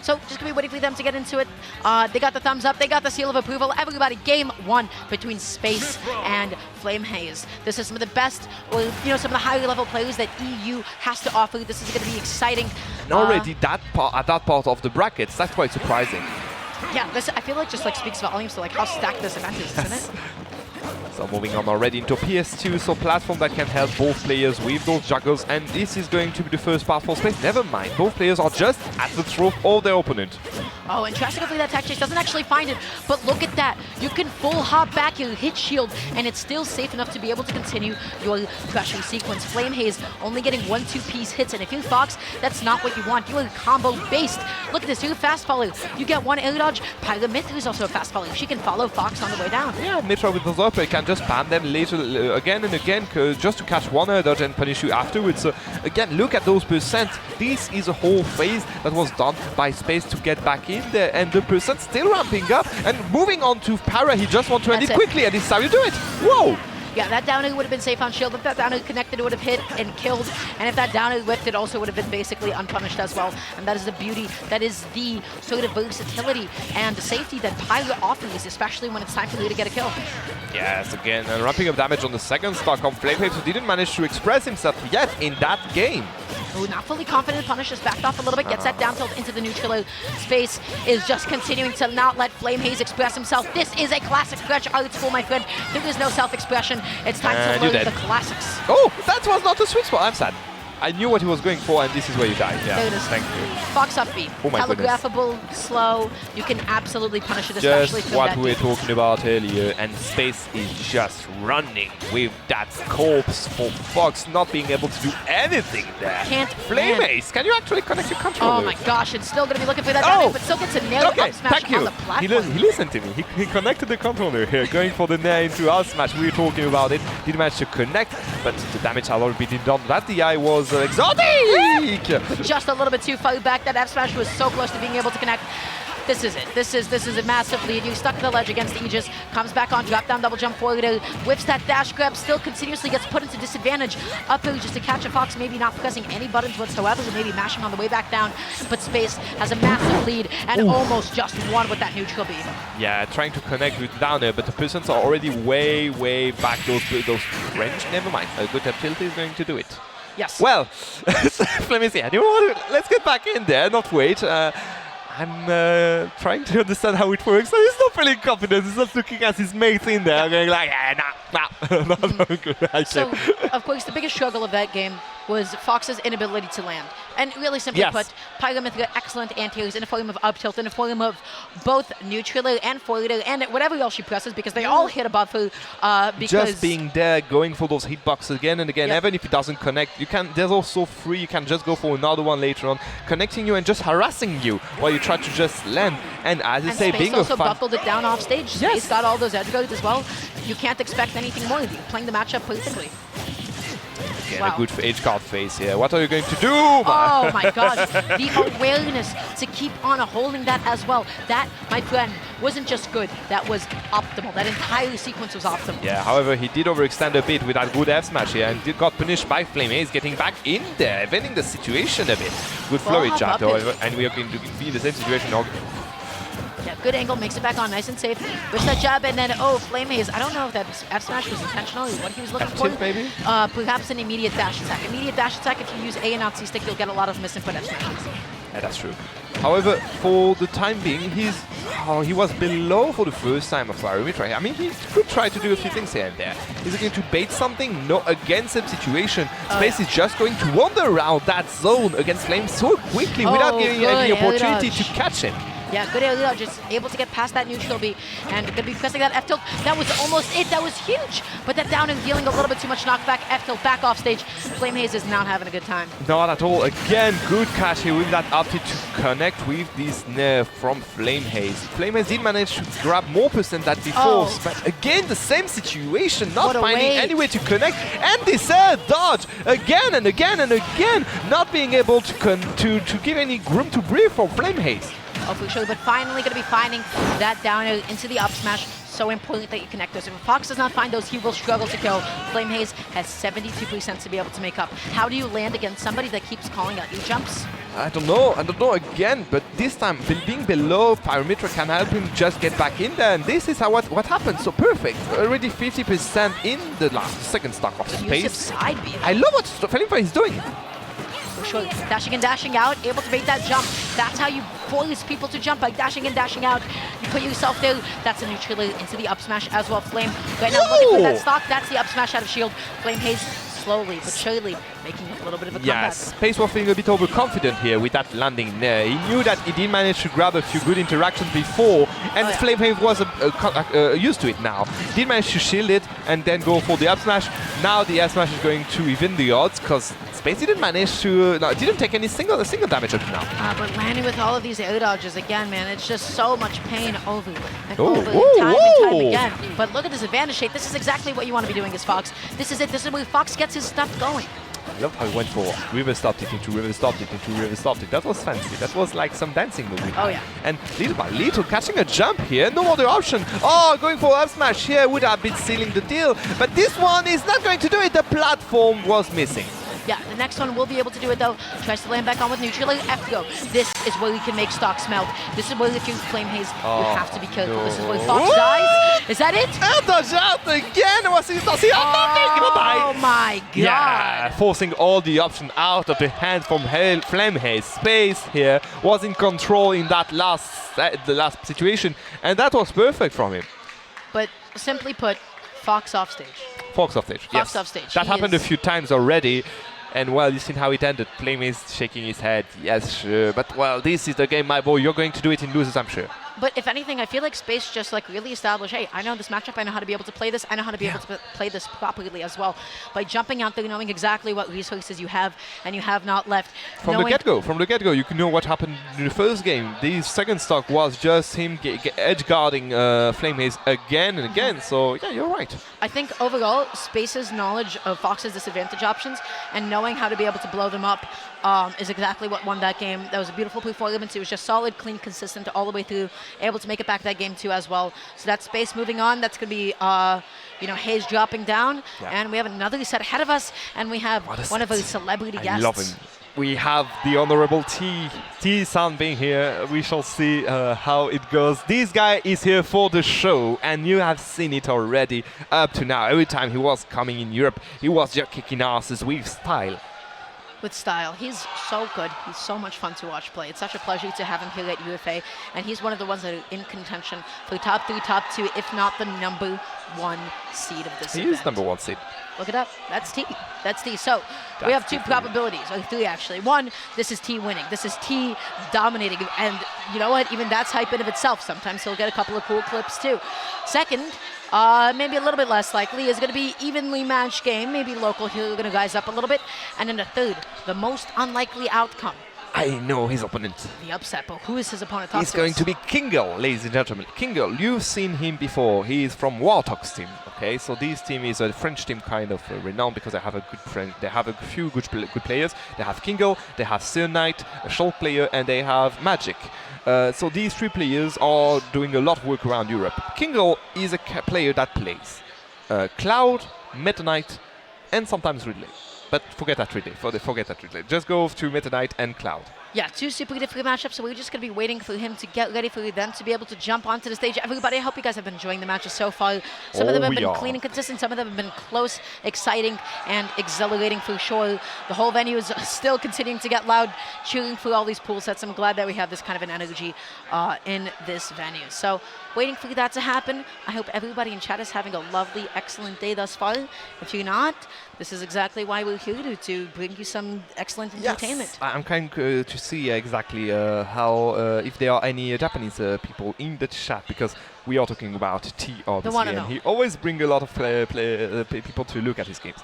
So just gonna be waiting for them to get into it. They got the thumbs up, they got the seal of approval. Everybody, game one between Space and FlameHaze. This is some of the best, or some of the higher level players that EU has to offer. This is gonna be exciting. And already at that part of the brackets, that's quite surprising. Yeah, this I feel like just like speaks volumes to like how stacked this event is, isn't it? So moving on already into PS2, so platform that can help both players with those juggles, and this is going to be the first part for Space. Never mind, both players are just at the throat of their opponent. Oh, and Trastic, hopefully that tech chase doesn't actually find it, but look at that. You can full hop back your hit shield, and it's still safe enough to be able to continue your pressure sequence. FlameHaze only getting 1-2-piece hits, and if you're Fox, that's not what you want. You are combo-based. Look at this, you're a fast follow. You get one air dodge. Pyra Mythra is also a fast follow. She can follow Fox on the way down. Yeah, Mythra with those up, can just spam them later again and again just to catch one air dodge and punish you afterwards. So again, look at those percent. This is a whole phase that was done by Space to get back in there, and the percent still ramping up. And moving on to Pyra, he just wants to end it quickly, and this is how you do it. Whoa! Yeah, that down air would have been safe on shield. If that down air connected, it would have hit and killed. And if that down air whipped, it also would have been basically unpunished as well. And that is the beauty, that is the sort of versatility and safety that Pyra offers, especially when it's time for you to get a kill. Yes, again, and ramping up damage on the second stock on FlameHaze, who didn't manage to express himself yet in that game. Ooh, not fully confident. Punish just backed off a little bit, gets that down tilt into the neutral. Space is just continuing to not let FlameHaze express himself. This is a classic Grudge art school, my friend. There is no self-expression. It's time to learn the classics. Oh, that was not a sweet spot. I'm sad. I knew what he was going for, and this is where you died. Yeah, there it is. Thank you. Fox upbeat. Oh my telegraphable, slow. You can absolutely punish it, especially just from what that we were talking about earlier, and Space is just running with that corpse for Fox not being able to do anything there. Can't FlameHaze, can you actually connect your controller? Oh my gosh, it's still going to be looking for that down, but still gets a nail up smash on the platform. He listened to me. He connected the controller here, going for the nair into our smash. We were talking about it. Didn't manage to connect, but the damage had already been done. That DI was exotic. Just a little bit too far back. That F smash was so close to being able to connect. This is it. This is a massive lead. You stuck to the ledge against Aegis. Comes back on, drop down, double jump forward. Whips that dash grab. Still continuously gets put into disadvantage. Up there just to catch a Fox. Maybe not pressing any buttons whatsoever. Or maybe mashing on the way back down. But Space has a massive lead and almost just won with that neutral beam. Yeah, trying to connect with down there, but the persons are already way back. Those range. Never mind. A good tilt is going to do it. Yes. Well, let me see. Let's get back in there, not wait. I'm trying to understand how it works. So he's not feeling confident. He's not looking at his mates in there, going like, nah. Not good. So, of course, the biggest struggle of that game was Fox's inability to land. And really simply put, Pyra Mythra excellent anti-airs in the form of up tilt, in the form of both neutral and forward and whatever else she presses, because they all hit above her. Just being there, going for those hitboxes again and again, even if it doesn't connect, you can. There's also free. You can just go for another one later on, connecting you and just harassing you while you try to just land. And as you say, being also buckled it down off stage. Yes. Space got all those edgeguards as well. You can't expect anything more. You're playing the matchup perfectly. Again, a good Edgeguard phase here. What are you going to do? Oh my gosh, the awareness to keep on holding that as well. That, my friend, wasn't just good, that was optimal. That entire sequence was optimal. Yeah, however, he did overextend a bit with that good F smash here and got punished by FlameHaze, getting back in there, vending the situation a bit. Good flurry jab, however, and we are going to be in the same situation now. Yeah, good angle, makes it back on nice and safe. Whips that jab, and then, FlameHaze. I don't know if that F smash was intentional or what he was looking for. Maybe? Perhaps an immediate dash attack. Immediate dash attack, if you use A and not C stick, you'll get a lot of misinput F smashes. Yeah, that's true. However, for the time being, he was below for the first time of Mythra. I mean, he could try to do a few things here and there. Is he going to bait something? No, against him situation. Space is just going to wander around that zone against Flame so quickly without giving any opportunity to catch him. Yeah, good air just able to get past that neutral B, and gonna be pressing that F tilt. That was almost it. That was huge. But that down and dealing a little bit too much knockback. F tilt back off stage. FlameHaze is not having a good time. Not at all. Again, good catch here with that up tilt to connect with this nair from FlameHaze. FlameHaze did manage to grab more percent than before, but again the same situation, not finding any way to connect, and this air dodge again and again and again, not being able to give any room to breathe for FlameHaze. Oh, for sure, but finally going to be finding that down into the up smash. so important that you connect those. If Fox does not find those, he will struggle to kill. FlameHaze has 72% to be able to make up. How do you land against somebody that keeps calling out E-jumps? I don't know again, but this time being below, Mythra can help him just get back in there, and this is how what happened. So perfect, already 50% in the second stock of space. Side B. I love what FlameHaze is doing. For sure, dashing and dashing out, able to make that jump. That's how you force people to jump, by dashing and dashing out. You put yourself there. That's a neutral into the up smash as well. Flame right now looking for that stock. That's the up smash out of shield. FlameHaze slowly but surely making a little bit of a comeback. Yes, Space was feeling a bit overconfident here with that landing there. He knew that he did manage to grab a few good interactions before, and FlameHaze was used to it now. He did manage to shield it and then go for the up smash. Now the up smash is going to even the odds, because Space didn't manage to, didn't take any single damage up to now. But landing with all of these air dodges again, man, it's just so much pain over and Oh, over whoa, and time whoa. again. But look at this advantage shape. This is exactly what you want to be doing as Fox. This is it. This is where Fox gets his stuff going. I love how he went for river stopped it into river stopped it into river stopped it. That was fancy. That was like some dancing move. Oh yeah. And little by little, catching a jump here, no other option. Oh, going for up smash here would have been sealing the deal. But this one is not going to do it. The platform was missing. Yeah, the next one will be able to do it though. Tries to land back on with neutral. F go. This is where we can make stocks melt. This is where if you FlameHaze, you have to be careful. no. This is where Fox dies. Is that it? Dodge out again. Oh my god. Yeah, forcing all the option out of the hand from FlameHaze. Space here was in control in that the last situation, and that was perfect from him. But simply put, Fox off stage. Fox off stage. Fox off stage. That happened a few times already. And well, you've seen how it ended. FlameHaze shaking his head. Yes, sure. But well, this is the game, my boy. You're going to do it in losers, I'm sure. But if anything, I feel like Space just like really established, hey, I know this matchup, I know how to be able to play this, I know how to be able to play this properly as well. By jumping out there, knowing exactly what resources you have and you have not left. From the get-go, you can know what happened in the first game. The second stock was just him edge-guarding FlameHaze again and again. So yeah, you're right. I think overall, Space's knowledge of Fox's disadvantage options and knowing how to be able to blow them up is exactly what won that game. That was a beautiful performance. It was just solid, clean, consistent all the way through. Able to make it back that game too as well. So that's Space moving on. That's going to be, Haze dropping down. Yeah. And we have another set ahead of us. And we have one of our celebrity guests. I love him. We have the honorable T-San being here. We shall see how it goes. This guy is here for the show, and you have seen it already up to now. Every time he was coming in Europe, he was just kicking asses with style. With style. He's so good. He's so much fun to watch play. It's such a pleasure to have him here at UFA, and he's one of the ones that are in contention for top 3, top 2, if not the number 1 seed of this event. He is number 1 seed. Look it up. That's T. That's T. So we have 2 probabilities, or 3 actually. 1, this is T winning. This is T dominating, and you know what? Even that's hype in of itself. Sometimes he'll get a couple of cool clips too. Second, maybe a little bit less likely, is going to be evenly matched game. Maybe local here going to guys up a little bit. And then the third, the most unlikely outcome. I know his opponent. The upset, but who is his opponent? He's going to be Kingle, ladies and gentlemen. Kingle, you've seen him before. He is from Warthog's team. Okay, so this team is a French team, kind of renowned because they have a good friend. They have a few good players. They have Kingle, they have Sir Knight, a short player, and they have Magic. So these 3 players are doing a lot of work around Europe. Kingle is a player that plays Cloud, Meta Knight, and sometimes Ridley. But forget that Ridley. Forget that Ridley. Just go to Meta Knight and Cloud. Yeah, 2 super difficult matchups, so we're just going to be waiting for him to get ready for them to be able to jump onto the stage. Everybody, I hope you guys have been enjoying the matches so far. Some of them have been clean and consistent. Some of them have been close, exciting, and exhilarating for sure. The whole venue is still continuing to get loud, cheering for all these pool sets. I'm glad that we have this kind of an energy in this venue. So waiting for that to happen. I hope everybody in chat is having a lovely, excellent day thus far. If you're not, this is exactly why we're here, to bring you some excellent entertainment. Yes. I'm kind to see exactly how if there are any Japanese people in the chat, because we are talking about T, obviously, and he always brings a lot of people to look at his games.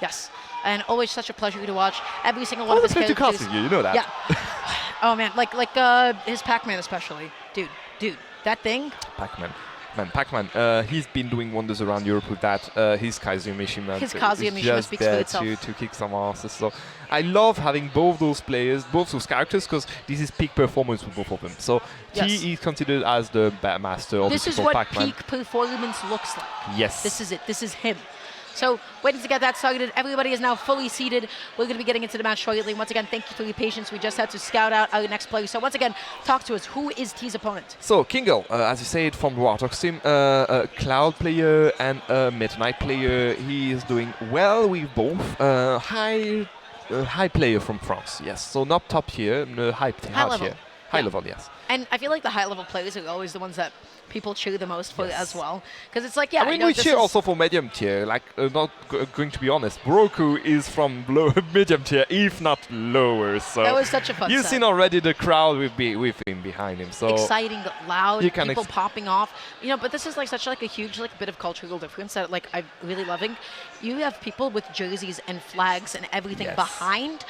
Yes, and always such a pleasure to watch every single one of his characters. You know that. Yeah. Oh man, like his Pac-Man especially, dude, that thing. Pac-Man. Pac-Man, he's been doing wonders around Europe with that. His Kazuya Mishima His Kazuya Mishima just speaks for there itself. to kick some asses. So I love having both those players, both those characters, because this is peak performance with both of them. So T is considered as the master of This is what peak performance looks like. Yes. This is it. This is him. So waiting to get that started. Everybody is now fully seated. We're going to be getting into the match shortly. Once again, thank you for your patience. We just had to scout out our next player. So once again, talk to us. Who is T's opponent? So Kingle, as you said, from the Warthog team, a Cloud player and a Meta Knight player. He is doing well with both. High player from France, yes. So not top tier, high level. tier. High level, yes. And I feel like the high-level players are always the ones that people cheer the most for as well. Because it's like, I mean, we cheer also for medium tier. Like, not going to be honest, Broku is from medium tier, if not lower. So that was such a fun You've set. seen already the crowd with him behind him. So exciting, loud, you can people popping off. You know, but this is like such like a huge like bit of cultural difference that like I'm really loving. You have people with jerseys and flags and everything behind